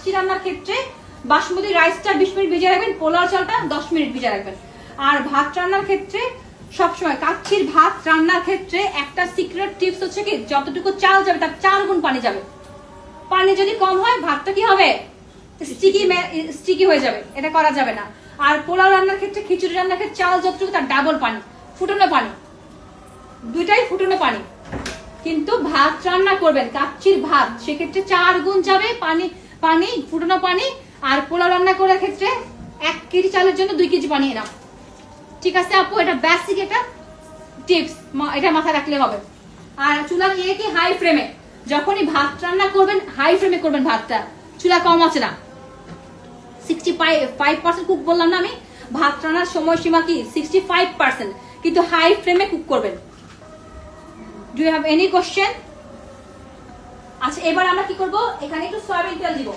কাচ্চি রান্নার ক্ষেত্রে বাসমতি রাইসটা 20 মিনিট ভিজিয়ে রাখবেন, পোলাও চালটা 10 মিনিট ভিজিয়ে রাখবেন। আর ভাত রান্নার ক্ষেত্রে সবসময় কাচ্চির ভাত রান্নার ক্ষেত্রে একটা সিক্রেট টিপস হচ্ছে কি, যতটুকু চাল যাবে তার 4 গুণ পানি যাবে। পানি যদি কম হয় ভাতটা কি হবে, স্টিকি হয়ে যাবে, এটা করা যাবে না। আর পোলাও রান্নার ক্ষেত্রে, খিচুড়ি রান্নার ক্ষেত্রে চাল যতটুকু তার ডাবল পানি, ফুটানো পানি, দুইটাই ফুটানো পানি। কিন্তু ভাত রান্না করবেন কাচ্চির ভাত, সেক্ষেত্রে 4 গুণ যাবে পানি, পানি ফুটানো পানি। আর পোলাও রান্না করার ক্ষেত্রে 1 কেজি চালের জন্য 2 কেজি পানি নাও। ঠিক আছে আপু, এটা বেসিক একটা টিপস, এটা মাথায় রাখলে হবে। আর চুলা নিয়ে কি হাই ফ্লেমে, যখনই ভাত রান্না করবেন হাই ফ্লেমে করবেন ভাতটা, চুলা কম আছে না। 65% কুক বললাম না আমি, ভাত রান্নার সময়সীমা কি 65%, কিন্তু হাই ফ্লেমে কুক করবেন। Do you have any question? আচ্ছা এবার আমরা কি করব, এখানে একটু সয়াবিন তেল দিব।